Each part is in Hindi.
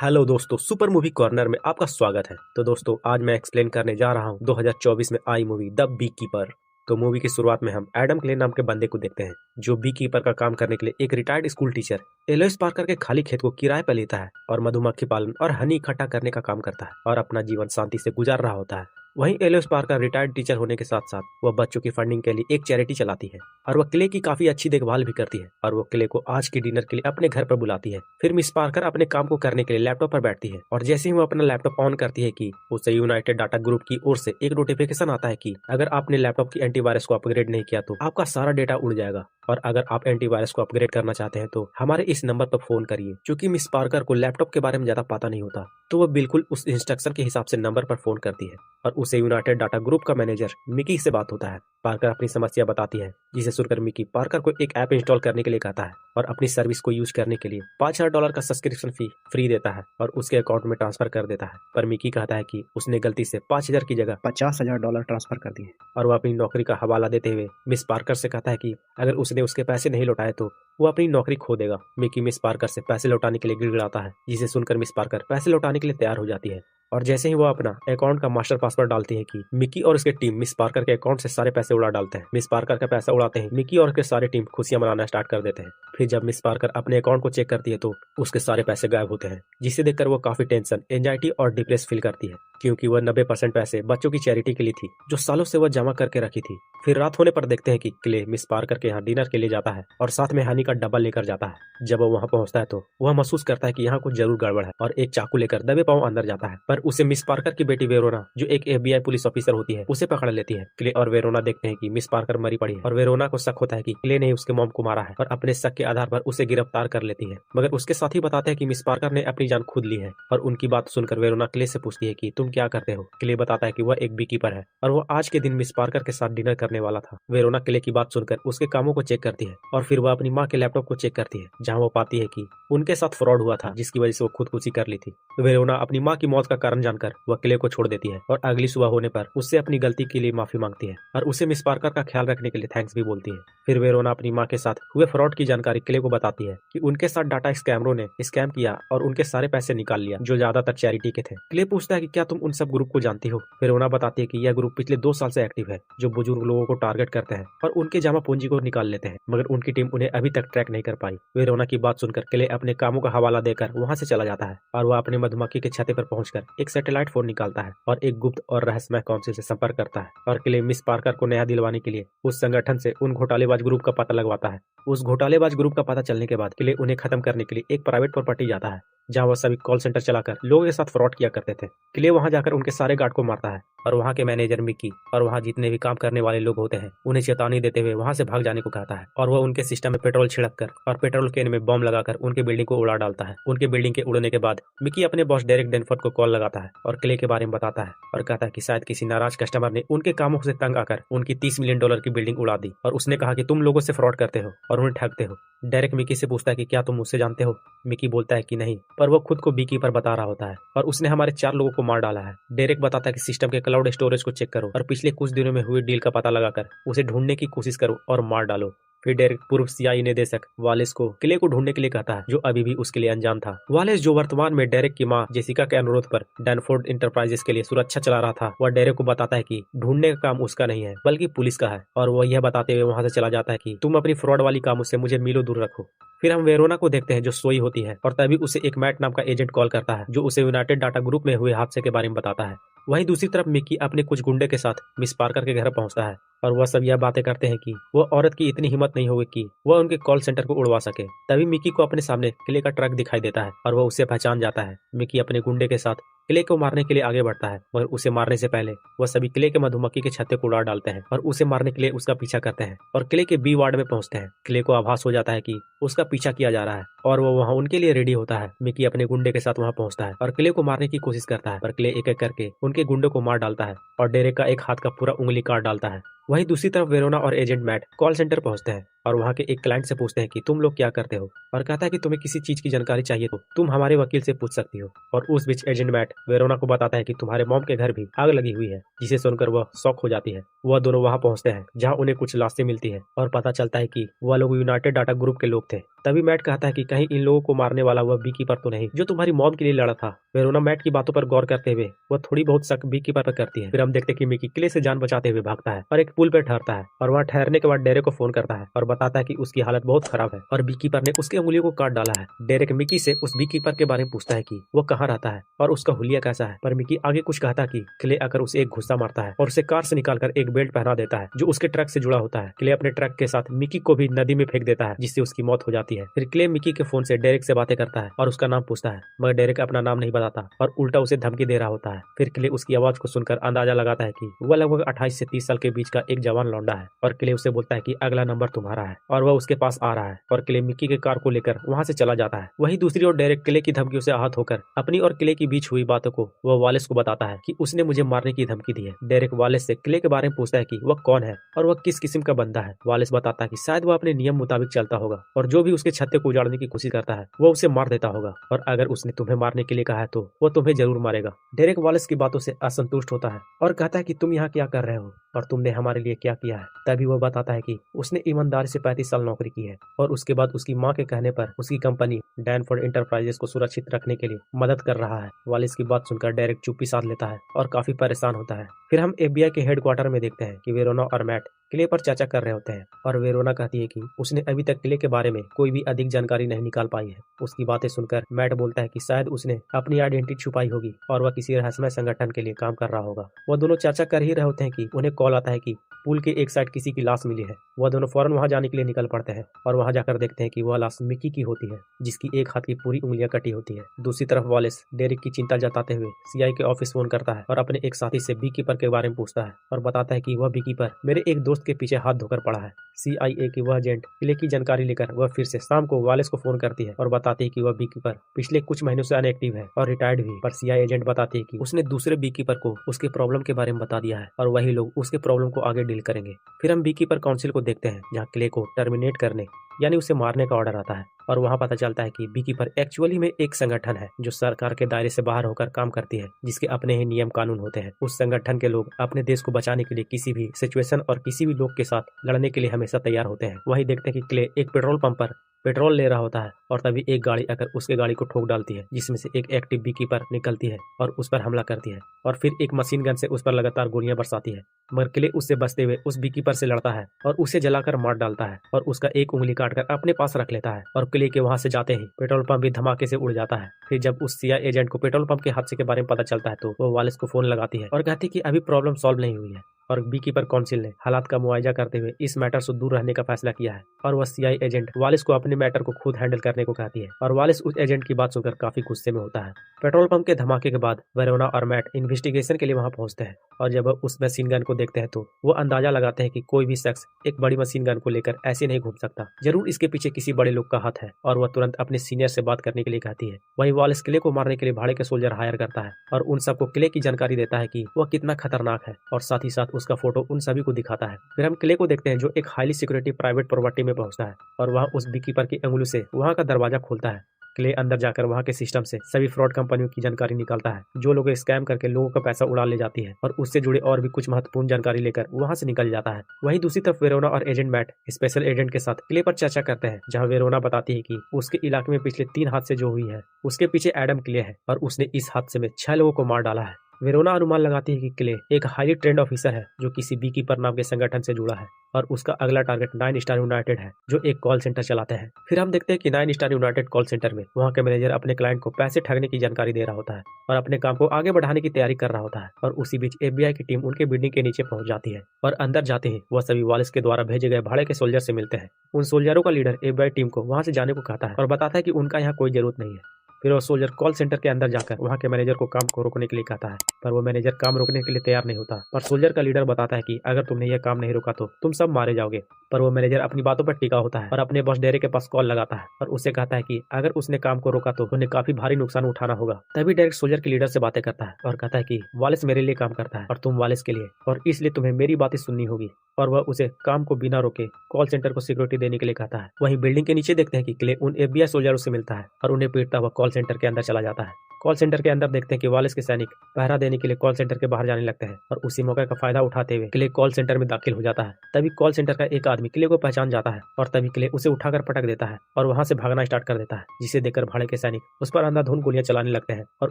हेलो दोस्तों, सुपर मूवी कॉर्नर में आपका स्वागत है। तो दोस्तों, आज मैं एक्सप्लेन करने जा रहा हूँ 2024 में आई मूवी द बी कीपर। तो मूवी की शुरुआत में हम एडम क्ले नाम के बंदे को देखते हैं, जो बी कीपर का काम करने के लिए एक रिटायर्ड स्कूल टीचर एलोइस पार्कर के खाली खेत को किराए पर लेता है और मधुमक्खी पालन और हनी इकट्ठा करने का काम करता है और अपना जीवन शांति से गुजार रहा होता है। वहीं एलोइस पार्कर रिटायर्ड टीचर होने के साथ साथ वह बच्चों की फंडिंग के लिए एक चैरिटी चलाती है और वह क्ले की काफी अच्छी देखभाल भी करती है और वो क्ले को आज के डिनर के लिए अपने घर पर बुलाती है। फिर मिस पार्कर अपने काम को करने के लिए लैपटॉप पर बैठती है और जैसे ही वो अपना लैपटॉप ऑन करती है कि उसे यूनाइटेड डाटा ग्रुप की ओर से एक नोटिफिकेशन आता है कि अगर आपने लैपटॉप की एंटीवायरस को अपग्रेड नहीं किया तो आपका सारा डेटा उड़ जाएगा और अगर आप एंटीवायरस को अपग्रेड करना चाहते हैं तो हमारे इस नंबर पर फोन करिए। क्योंकि मिस पार्कर को लैपटॉप के बारे में ज्यादा पता नहीं होता, तो वह बिल्कुल उस इंस्ट्रक्शन के हिसाब से नंबर पर फोन करती है और उसे यूनाइटेड डाटा ग्रुप का मैनेजर मिकी से बात होता है। पार्कर अपनी समस्या बताती है, जिसे सुनकर मिकी पार्कर को एक ऐप इंस्टॉल करने के लिए कहता है और अपनी सर्विस को यूज करने के लिए $5000 का सब्सक्रिप्शन फी फ्री देता है और उसके अकाउंट में ट्रांसफर कर देता है। पर मिकी कहता है कि उसने गलती से 5000 की जगह $50,000 ट्रांसफर कर दिए और वह अपनी नौकरी का हवाला देते हुए मिस पार्कर से कहता है कि अगर उसने उसके पैसे नहीं लौटाए तो वो अपनी नौकरी खो देगा। मिकी मिस पार्कर से पैसे लौटाने के लिए गिड़गिड़ाता है, जिसे सुनकर मिस पार्कर पैसे लौटाने के लिए तैयार हो जाती है और जैसे ही वो अपना अकाउंट का मास्टर पासवर्ड डालती है कि मिकी और उसके टीम मिस पार्कर के अकाउंट से सारे पैसे उड़ा डालते हैं। मिस पार्कर का पैसा उड़ाते हैं मिकी और उसके सारे टीम खुशियां मनाना स्टार्ट कर देते हैं। फिर जब मिस पार्कर अपने अकाउंट को चेक करती है तो उसके सारे पैसे गायब होते हैं, जिसे देखकर वो काफी टेंशन, एंजाइटी और डिप्रेस फील करती है, क्योंकि वह 90% पैसे बच्चों की चैरिटी के लिए थी जो सालों से वह जमा करके रखी थी। फिर रात होने पर देखते हैं कि क्ले मिस पार्कर के यहाँ डिनर के लिए जाता है और साथ में हनी का डब्बा लेकर जाता है। जब वो वहाँ पहुंचता है तो वह महसूस करता है कि यहाँ कुछ जरूर गड़बड़ है और एक चाकू लेकर दबे पांव अंदर जाता है, पर उसे मिस पार्कर की बेटी वेरोना, जो एक FBI पुलिस ऑफिसर होती है, उसे पकड़ लेती है। क्ले और वेरोना देखते हैं कि मिस पार्कर मरी पड़ी है और वेरोना को शक होता है कि क्ले ने उसके मॉम को मारा है और अपने शक के आधार पर उसे गिरफ्तार कर लेती है। मगर उसके साथी बताते हैं कि मिस पार्कर ने अपनी जान खुद ली है और उनकी बात सुनकर वेरोना क्ले से पूछती है कि तुम क्या करते हो। क्ले बताता है कि वह एक बीकीपर है और वो आज के दिन मिस पार्कर के साथ डिनर करने वाला था। वेरोना क्ले की बात सुनकर उसके कामों को चेक करती है और फिर वह अपनी माँ के लैपटॉप को चेक करती है, जहाँ वो पाती है कि उनके साथ फ्रॉड हुआ था, जिसकी वजह से वो खुदकुशी कर ली थी। वेरोना अपनी माँ की मौत का कारण जानकर वह क्ले को छोड़ देती है और अगली सुबह होने पर उससे अपनी गलती के लिए माफी मांगती है और उसे मिस पार्कर का ख्याल रखने के लिए थैंक्स भी बोलती है। फिर वेरोना अपनी माँ के साथ हुए फ्रॉड की जानकारी क्ले को बताती है कि उनके साथ डाटा स्कैमरों ने स्कैम किया और उनके सारे पैसे निकाल लिया, जो ज्यादातर चैरिटी के थे। क्ले पूछता है कि क्या तुम उन सब ग्रुप को जानती हो। वेरोना बताती है कि यह ग्रुप पिछले 2 साल से एक्टिव है, जो बुजुर्ग लोगों को टारगेट करते हैं और उनके जमा पूंजी को निकाल लेते हैं, मगर उनकी टीम उन्हें अभी तक ट्रैक नहीं कर पाई। वेरोना की बात सुनकर क्ले अपने कामों का हवाला देकर वहाँ से चला जाता है और वह अपने मधुमक्खी के छते पर पहुंचकर एक सैटेलाइट फोन निकालता है और एक गुप्त और रहस्यमय काउंसिल से संपर्क करता है और क्ले मिस पार्कर को नया दिलवाने के लिए उस संगठन से उन घोटालेबाज ग्रुप का पता लगवाता है। उस घोटालेबाज ग्रुप का पता चलने के बाद क्ले उन्हें खत्म करने के लिए एक प्राइवेट प्रॉपर्टी जाता है, जहाँ वह सभी कॉल सेंटर चलाकर लोगों के साथ फ्रॉड किया करते थे। क्ले वहां जाकर उनके सारे गार्ड को मारता है और वहां के मैनेजर मिकी और वहां जितने भी काम करने वाले लोग होते हैं उन्हें चेतावनी देते हुए वहां से भाग जाने को कहता है और वह उनके सिस्टम में पेट्रोल छिड़क कर और पेट्रोल कैन में बम लगाकर उनके बिल्डिंग को उड़ा डालता है। उनके बिल्डिंग के उड़ने के बाद मिकी अपने बॉस डेरेक डेनफोर्ड को कॉल लगाता है और क्ले के बारे में बताता है और कहता है कि शायद किसी नाराज कस्टमर ने उनके कामों से तंग आकर उनकी $30 मिलियन की बिल्डिंग उड़ा दी और उसने कहा कि तुम लोगों से फ्रॉड करते हो और उन्हें ठगते हो। डेरेक मिकी से पूछता है कि क्या तुम मुझसे जानते हो। मिकी बोलता है कि नहीं, पर वो खुद को बीकी पर बता रहा होता है और उसने हमारे 4 लोगों को मार डाला है। डेरेक बताता है कि सिस्टम के क्लाउड स्टोरेज को चेक करो और पिछले कुछ दिनों में हुई डील का पता लगाकर उसे ढूंढने की कोशिश करो और मार डालो। फिर डेरेक पूर्व CIA निदेशक वालेस को क्ले को ढूंढने के लिए कहता है, जो अभी भी उसके लिए अनजान था। वालेस, जो वर्तमान में डेरेक की मां जेसिका के अनुरोध पर डैनफोर्ड इंटरप्राइजेस के लिए सुरक्षा चला रहा था, वह डेरेक को बताता है कि ढूंढने का काम उसका नहीं है बल्कि पुलिस का है और वह यह बताते हुए वहां से चला जाता है कि तुम अपनी फ्रॉड वाली कामों से मुझे मीलों दूर रखो। फिर हम वेरोना को देखते हैं, जो सोई होती है और तभी उसे एक मैट नाम का एजेंट कॉल करता है, जो उसे यूनाइटेड डाटा ग्रुप में हुए हादसे के बारे में बताता है। वहीं दूसरी तरफ मिकी अपने कुछ गुंडे के साथ मिस पार्कर के घर पहुंचता है और वह सब यह बातें करते हैं कि वह औरत की इतनी हिम्मत नहीं होगी कि वह उनके कॉल सेंटर को उड़वा सके। तभी मिकी को अपने सामने क्ले का ट्रक दिखाई देता है और वह उसे पहचान जाता है। मिकी अपने गुंडे के साथ क्ले को मारने के लिए आगे बढ़ता है, मगर उसे मारने से पहले वह सभी क्ले के मधुमक्खी के छत्ते को उड़ा डालते हैं और उसे मारने के लिए उसका पीछा करते हैं और क्ले के B वार्ड में पहुंचते हैं। क्ले को आभास हो जाता है कि उसका पीछा किया जा रहा है और वो वहाँ उनके लिए रेडी होता है। मिकी अपने गुंडे के साथ वहाँ पहुंचता है और क्ले को मारने की कोशिश करता है, पर क्ले एक एक करके उनके गुंडे को मार डालता है और डेरेक का एक हाथ का पूरा उंगली काट डालता है। वहीं दूसरी तरफ वेरोना और एजेंट मैट कॉल सेंटर पहुंचते हैं और वहां के एक क्लाइंट से पूछते हैं कि तुम लोग क्या करते हो, और कहता है कि तुम्हें किसी चीज की जानकारी चाहिए तो तुम हमारे वकील से पूछ सकती हो। और उस बीच एजेंट मैट वेरोना को बताता है कि तुम्हारे मॉम के घर भी आग लगी हुई है, जिसे सुनकर वह शॉक हो जाती है। वह दोनों वहां पहुंचते हैं जहां उन्हें कुछ लाशें मिलती है और पता चलता है कि वह लोग यूनाइटेड डाटा ग्रुप के लोग थे। तभी मैट कहता है कि कहीं इन लोगों को मारने वाला वह बीकीपर तो नहीं जो तुम्हारी मॉम के लिए लड़ा था। वेरोना मैट की बातों पर गौर करते हुए वह थोड़ी बहुत शक बीकीपर पर करती है। फिर हम देखते हैं कि मिकी किले से जान बचाते हुए भागता है और एक पुल पर ठहरता है और वहां ठहरने के बाद डेरेक को फोन करता है और बताता है कि उसकी हालत बहुत खराब है और बीकीपर ने उसकी उंगलियों को काट डाला है। डेरेक मिकी से उस बीकीपर के बारे में पूछता है कि वो कहाँ रहता है और उसका हुलिया कैसा है, पर मिकी आगे कुछ कहता कि क्ले आकर उसे एक गुस्सा मारता है और उसे कार से निकालकर एक बेल्ट पहना देता है जो उसके ट्रक से जुड़ा होता है। क्ले अपने ट्रक के साथ मिकी को भी नदी में फेंक देता है जिससे उसकी मौत हो जाती है। फिर क्ले मिकी के फोन से डेरेक से बातें करता है और उसका नाम पूछता है, मगर डेरेक अपना नाम नहीं बताता और उल्टा उसे धमकी दे रहा होता है। फिर क्ले उसकी आवाज को सुनकर अंदाजा लगाता है कि वह लगभग 28 से 30 साल के बीच का एक जवान लौंडा है और क्ले उसे बोलता है कि अगला नंबर तुम्हारा है और वह उसके पास आ रहा है और क्ले मिकी के कार को लेकर वहां से चला जाता है। वहीं दूसरी ओर डेरेक क्ले की धमकियों से आहत होकर अपनी और क्ले के बीच हुई बातों को वह वालिस को बताता है कि उसने मुझे मारने की धमकी दी है। डेरेक वालिस से क्ले के बारे में पूछता है कि वह कौन है और वह किस किस्म का बंदा है। वालिस बताता है कि शायद वह अपने नियम मुताबिक चलता होगा और जो भी उसके छत्ते को उजाड़ने की कोशिश करता है वह उसे मार देता होगा, और अगर उसने तुम्हें मारने के लिए कहा है तो वह तुम्हें जरूर मारेगा। डेरेक वालिस की बातों से असंतुष्ट होता है और कहता है कि तुम यहाँ क्या कर रहे हो और तुमने हमारे लिए क्या किया है। तभी वह बताता है कि उसने ईमानदारी से 35 साल नौकरी की है और उसके बाद उसकी माँ के कहने पर उसकी कंपनी डैनफोर्ड इंटरप्राइजेस को सुरक्षित रखने के लिए मदद कर रहा है। वालिस की बात सुनकर डेरेक चुप्पी साध लेता है और काफी परेशान होता है। फिर हम FBI के हेडक्वार्टर में देखते हैं कि वेरोना और मैट क्ले पर चर्चा कर रहे होते हैं और वेरोना कहती है कि उसने अभी तक क्ले के बारे में कोई भी अधिक जानकारी नहीं निकाल पाई है। उसकी बातें सुनकर मैट बोलता है कि शायद उसने अपनी आइडेंटिटी छुपाई होगी और वह किसी रहस्यमय संगठन के लिए काम कर रहा होगा। वह दोनों चर्चा कर ही रहे होते हैं कि उन्हें कॉल आता है कि पुल के एक साइड किसी की लाश मिली है। वह दोनों फौरन वहां जाने के लिए निकल पड़ते हैं और वहां जाकर देखते हैं कि वह लाश मिकी की होती है जिसकी एक हाथ की पूरी उंगलियां कटी होती है। दूसरी तरफ वालिस डेरेक की चिंता जताते हुए CI के ऑफिस फोन करता है और अपने एक साथी से बीकीपर के बारे में पूछता है और बताता है कि वह बीकीपर मेरे एक दोस्त के पीछे हाथ धोकर पड़ा है। CIA की वह एजेंट क्ले की जानकारी लेकर वह फिर से शाम को वालिस को फोन करती है और बताती है कि वह बीकीपर पिछले कुछ महीनों से अनएक्टिव है और रिटायर्ड भी, पर CI एजेंट बताती है कि उसने दूसरे बीकीपर को उसके प्रॉब्लम के बारे में बता दिया है और वही लोग उसके प्रॉब्लम को आगे डील करेंगे। फिर हम बीकीपर काउंसिल को देखते हैं जहाँ क्ले को टर्मिनेट करने यानी उसे मारने का ऑर्डर आता है और वहां पता चलता है कि बीकीपर एक्चुअली में एक संगठन है जो सरकार के दायरे से बाहर होकर काम करती है, जिसके अपने ही नियम कानून होते हैं। उस संगठन के लोग अपने देश को बचाने के लिए किसी भी सिचुएशन और किसी भी लोग के साथ लड़ने के लिए हमेशा तैयार होते हैं। वहीं देखते हैं कि क्ले एक पेट्रोल पंप पर पेट्रोल ले रहा होता है और तभी एक गाड़ी आकर उसके गाड़ी को ठोक डालती है जिसमें से एक एक्टिव बीकीपर निकलती है और उस पर हमला करती है और फिर एक मशीन गन से उस पर लगातार गोलियां बरसाती है। मगर क्ले उससे बचते हुए उस बीकीपर से लड़ता है और उसे जलाकर मार डालता है और उसका एक उंगली काटकर अपने पास रख लेता है और क्ले के वहां से जाते ही पेट्रोल पंप भी धमाके से उड़ जाता है। फिर जब उस CI एजेंट को पेट्रोल पंप के हादसे के बारे में पता चलता है तो वो वालिस को फोन लगाती है और कहती है कि अभी प्रॉब्लम सॉल्व नहीं हुई है और बीकीपर काउंसिल ने हालात का मुआयजा करते हुए इस मैटर से दूर रहने का फैसला किया है और वह CI एजेंट वालिस को अपने मैटर को खुद हैंडल करने को कहती है और वालिस उस एजेंट की बात सुनकर काफी गुस्से में होता है। पेट्रोल पंप के धमाके के बाद वेरोना और मैट इन्वेस्टिगेशन के लिए वहां पहुंचते हैं और जब वह उस मशीन गन को देखते हैं तो वो अंदाजा लगाते हैं कि कोई भी शख्स एक बड़ी मशीन गन को लेकर ऐसे नहीं घूम सकता, जरूर इसके पीछे किसी बड़े लोग का हाथ है और वह तुरंत अपने सीनियर से बात करने के लिए कहती है। वहीं वालिस क्ले को मारने के लिए भाड़े के सोल्जर हायर करता है और उन सबको क्ले की जानकारी देता है कि वह कितना खतरनाक है और साथ ही साथ उसका फोटो उन सभी को दिखाता है। फिर हम क्ले को देखते हैं जो एक हाईली सिक्योरिटी प्राइवेट प्रॉपर्टी में पहुंचता है और वहां उस बीकीपर की अंगुली से वहां का दरवाजा खोलता है। क्ले अंदर जाकर वहां के सिस्टम से सभी फ्रॉड कंपनियों की जानकारी निकालता है जो लोग स्कैम करके लोगों का पैसा उड़ा ले जाती है और उससे जुड़े और भी कुछ महत्वपूर्ण जानकारी लेकर वहां से निकल जाता है। वहीं दूसरी तरफ वेरोना और एजेंट मैट स्पेशल एजेंट के साथ क्ले पर चर्चा करते हैं जहां वेरोना बताती है कि उसके इलाके में पिछले 3 हादसे जो हुई है उसके पीछे एडम क्ले है और उसने इस हादसे में 6 लोगों को मार डाला है। वेरोना अनुमान लगाती है कि क्ले एक हाईली ट्रेंड ऑफिसर है जो किसी बीकीपर नाम के संगठन से जुड़ा है और उसका अगला टारगेट 9 स्टार यूनाइटेड है जो एक कॉल सेंटर चलाते हैं। फिर हम देखते हैं कि 9 स्टार यूनाइटेड कॉल सेंटर में वहां के मैनेजर अपने क्लाइंट को पैसे ठगने की जानकारी दे रहा होता है और अपने काम को आगे बढ़ाने की तैयारी कर रहा होता है और उसी बीच FBI की टीम उनके बिल्डिंग के नीचे पहुंच जाती है और अंदर जाते ही वह सभी वालिस के द्वारा भेजे गए भाड़े के सोल्जर से मिलते हैं। उन सोल्जरों का लीडर FBI टीम को वहां से जाने को कहता है और बताता है कि उनका यहाँ कोई जरूरत नहीं है फिर वो सोल्जर कॉल सेंटर के अंदर जाकर वहाँ के मैनेजर को काम को रोकने के लिए कहता है, पर वो मैनेजर काम रोकने के लिए तैयार नहीं होता। पर सोल्जर का लीडर बताता है कि अगर तुमने यह काम नहीं रोका तो तुम सब मारे जाओगे। पर वो मैनेजर अपनी बातों पर टिका होता है और अपने बॉस डेरेक के पास कॉल लगाता है और उससे कहता है कि अगर उसने काम को रोका तो उन्हें काफी भारी नुकसान उठाना होगा। तभी डेरेक सोल्जर के लीडर से बातें करता है और कहता है कि वालिस मेरे लिए काम करता है और तुम वालिस के लिए, और इसलिए तुम्हें मेरी बातें सुननी होगी। और वह उसे काम को बिना रोके कॉल सेंटर को सिक्योरिटी देने के लिए कहता है। वहीं बिल्डिंग के नीचे देखते हैं कि क्ले उन FBI सोल्जरों से मिलता है और उन्हें पीटता हुआ कॉल सेंटर के अंदर चला जाता है। कॉल सेंटर के अंदर देखते हैं कि वालिस के सैनिक पहरा देने के लिए कॉल सेंटर के बाहर जाने लगते हैं और उसी मौके का फायदा उठाते हुए क्ले कॉल सेंटर में दाखिल हो जाता है। तभी कॉल सेंटर का एक आदमी क्ले को पहचान जाता है और तभी क्ले उसे उठाकर पटक देता है और वहां से भागना स्टार्ट कर देता है, जिसे देखकर भाड़े के सैनिक उस पर अंधाधुंध गोलियां चलाने लगते हैं और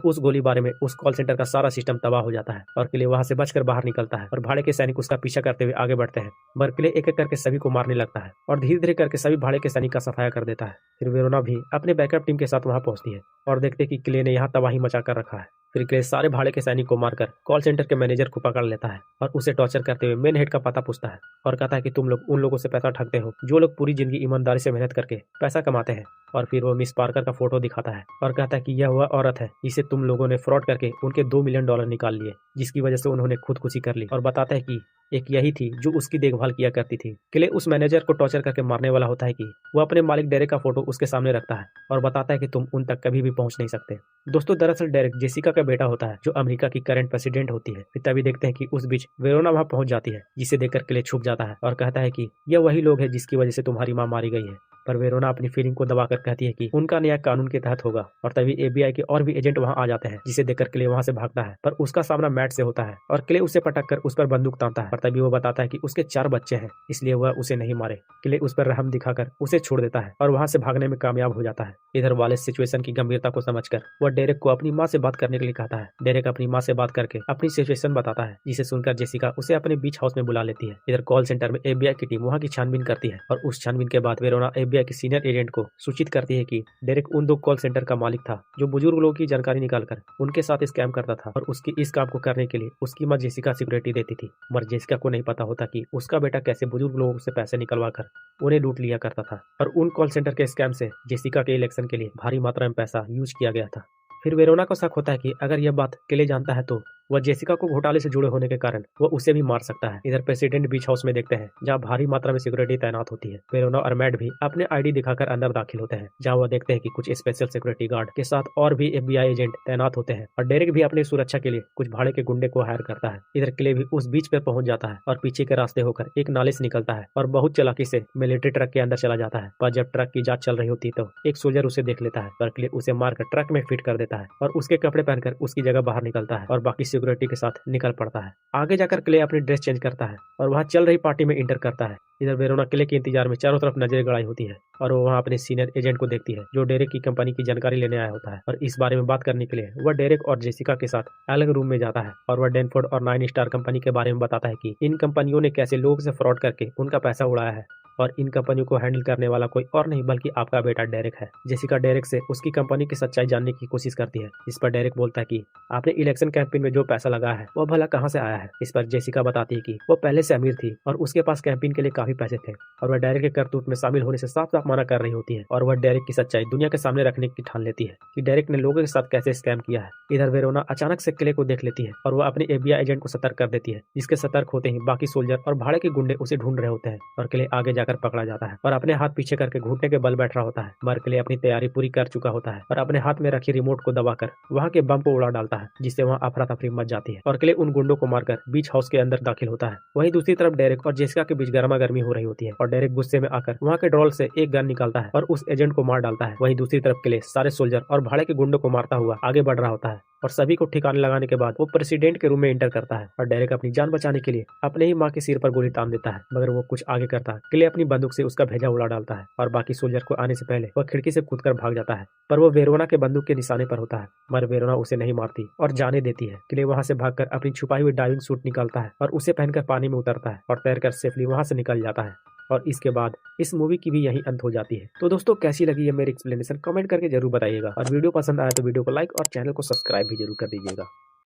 उस गोलीबारी में उस कॉल सेंटर का सारा सिस्टम तबाह हो जाता है और क्ले वहां से बचकर बाहर निकलता है और भाड़े के सैनिक उसका पीछा करते हुए आगे बढ़ते हैं। मगर क्ले एक एक करके सभी को मारने लगता है और धीरे धीरे करके सभी भाड़े के सैनिक का सफाया कर देता है। फिर वेरोना भी अपने बैकअप टीम के साथ वहां पहुंचती है और देखते कि क्ले ने यहाँ तबाही मचा कर रखा है। फिर क्ले सारे भाड़े के सैनिक को मारकर कॉल सेंटर के मैनेजर को पकड़ लेता है और उसे टॉर्चर करते हुए मेन हेड का पता पूछता है और कहता है कि तुम लोग उन लोगों से पैसा ठगते हो जो लोग पूरी जिंदगी ईमानदारी से मेहनत करके पैसा कमाते हैं। और फिर वो मिस पार्कर का फोटो दिखाता है और कहता है कि यह वह औरत है जिसे तुम लोगों ने फ्रॉड करके उनके $2 मिलियन निकाल लिए, जिसकी वजह से उन्होंने खुदकुशी कर ली, और बताता है कि एक यही थी जो उसकी देखभाल किया करती थी। क्ले उस मैनेजर को टॉर्चर करके मारने वाला होता है कि वो अपने मालिक डेरेक का फोटो उसके सामने रखता है और बताता है कि तुम उन तक कभी भी पहुंच नहीं सकते। दोस्तों दरअसल डेरेक जेसिका का बेटा होता है जो अमेरिका की करंट प्रेसिडेंट होती है। फिर तभी देखते हैं कि उस बीच वेरोना वहां पहुंच जाती है, जिसे देखकर क्ले छुप जाता है और कहता है कि यह वही लोग हैं जिसकी वजह से तुम्हारी मां मारी गई है। पर वेरोना अपनी फीलिंग को दबाकर कहती है कि उनका न्याय कानून के तहत होगा। और तभी FBI के और भी एजेंट वहां आ जाते हैं, जिसे देखकर क्ले वहां से भागता है, पर उसका सामना मैट से होता है और क्ले उसे पटक कर उस पर बंदूक तानता है। पर तभी वो बताता है कि उसके 4 बच्चे हैं, इसलिए वह उसे नहीं मारे। क्ले उस पर रहम दिखाकर उसे छोड़ देता है और वहां से भागने में कामयाब हो जाता है। इधर वालिस सिचुएशन की गंभीरता को समझकर वह डेरेक को अपनी माँ से बात करने के लिए कहता है। डेरेक अपनी माँ से बात करके अपनी सिचुएशन बताता है, जिसे सुनकर जेसिका उसे अपने बीच हाउस में बुला लेती है। इधर कॉल सेंटर में FBI की टीम वहाँ की छानबीन करती है और उस छानबीन के बाद वेरोना FBI के सीनियर एजेंट को सूचित करती है कि डेरेक उन 2 कॉल सेंटर का मालिक था जो बुजुर्ग लोगों की जानकारी निकालकर उनके साथ स्कैम करता था, और उसकी इस काम को करने के लिए उसकी माँ जेसिका सिक्योरिटी देती थी। मगर जेसिका को नहीं पता होता कि उसका बेटा कैसे बुजुर्ग लोगों से पैसे निकलवा कर उन्हें लूट लिया करता था, और उन कॉल सेंटर के स्कैम से जेसिका के इलेक्शन के लिए भारी मात्रा में पैसा यूज किया गया था। फिर वेरोना को शक होता है कि अगर यह बात क्ले जानता है तो वह जेसिका को घोटाले से जुड़े होने के कारण वह उसे भी मार सकता है। इधर प्रेसिडेंट बीच हाउस में देखते हैं, जहाँ भारी मात्रा में सिक्योरिटी तैनात होती है। वेरोना और मैट भी अपने ID दिखाकर अंदर दाखिल होते हैं, जहाँ वह देखते हैं कि कुछ स्पेशल सिक्योरिटी गार्ड के साथ और भी FBI एजेंट तैनात होते हैं, और डेरेक भी अपनी सुरक्षा के लिए कुछ भाड़े के गुंडे को हायर करता है। इधर क्ले भी उस बीच पर पहुंच जाता है और पीछे के रास्ते होकर एक नाले से निकलता है और बहुत चालाकी से मिलिट्री ट्रक के अंदर चला जाता है। पर जब ट्रक की जांच चल रही होती है तो एक सोल्जर उसे देख लेता है, पर क्ले उसे मारकर ट्रक में फिट कर देता है और उसके कपड़े पहनकर उसकी जगह बाहर निकलता है और बाकी सिक्योरिटी के साथ निकल पड़ता है। आगे जाकर क्ले अपनी ड्रेस चेंज करता है और वहाँ चल रही पार्टी में इंटर करता है। इधर वेरोना क्ले के इंतजार में चारों तरफ नजरें गड़ाई होती है और वो वहाँ अपने सीनियर एजेंट को देखती है, जो डेरेक की कंपनी की जानकारी लेने आया होता है, और इस बारे में बात करने के लिए वह डेरेक और जेसिका के साथ अलग रूम में जाता है और वह डेनफोर्ड और 9 स्टार कंपनी के बारे में बताता है कि इन कंपनियों ने कैसे लोगों से फ्रॉड करके उनका पैसा उड़ाया है, और इन कंपनियों को हैंडल करने वाला कोई और नहीं बल्कि आपका बेटा डेरेक है। जेसिका डेरेक से उसकी कंपनी की सच्चाई जानने की कोशिश करती है। इस पर डेरेक बोलता है कि आपने इलेक्शन कैंपेन में जो पैसा लगाया है वह भला कहाँ से आया है। इस पर जेसिका बताती है कि वो पहले से अमीर थी और उसके पास कैंपेन के लिए काफी पैसे थे, और वह डेरेक के करतूत में शामिल होने से साफ साफ मना कर रही होती है, और वह डेरेक की सच्चाई दुनिया के सामने रखने की ठान लेती है कि डेरेक ने लोगों के साथ कैसे स्कैम किया है। इधर वेरोना अचानक से क्ले को देख लेती है और वह अपने FBI एजेंट को सतर्क कर देती है, जिसके सतर्क होते ही बाकी सोल्जर और भाड़े के गुंडे उसे ढूंढ रहे होते हैं और क्ले आगे जाकर पकड़ा जाता है और अपने हाथ पीछे करके घुटने के बल बैठ रहा होता है। मगर क्ले अपनी तैयारी पूरी कर चुका होता है और अपने हाथ में रखी रिमोट को दबाकर वहाँ के बम को उड़ा डालता है, जिससे वहाँ अफरा तफरी मच जाती है और क्ले उन गुंडों को मारकर बीच हाउस के अंदर दाखिल होता है। वहीं दूसरी तरफ डेरेक और जेसिका के बीच गर्मा गर्मी हो रही होती है और डेरेक गुस्से में आकर वहाँ के ड्रॉल से एक गन निकालता है और उस एजेंट को मार डालता है। वहीं दूसरी तरफ क्ले सारे सोल्जर और भाड़े के गुंडों को मारता हुआ आगे बढ़ रहा होता है और सभी को ठिकाने लगाने के बाद वो प्रेसिडेंट के रूम में एंटर करता है और डेरेक अपनी जान बचाने के लिए अपने ही माँ के सिर पर गोली तान देता है, मगर वो कुछ आगे करता है। क्ले अपनी बंदूक से उसका भेजा उड़ा डालता है और बाकी सोल्जर को आने से पहले वह खिड़की से कूदकर भाग जाता है, पर वो वेरोना के बंदूक के निशाने पर होता है, मगर वेरोना उसे नहीं मारती और जाने देती है। क्ले वहाँ से भागकर अपनी छुपाई हुई डाइविंग सूट निकालता है और उसे पहनकर पानी में उतरता है और तैरकर सेफली वहाँ से निकल जाता है। और इसके बाद इस मूवी की भी यही अंत हो जाती है। तो दोस्तों कैसी लगी है मेरी एक्सप्लेनेशन कमेंट करके जरूर बताइएगा, और वीडियो पसंद आया तो वीडियो को लाइक और चैनल को सब्सक्राइब भी जरूर कर दीजिएगा।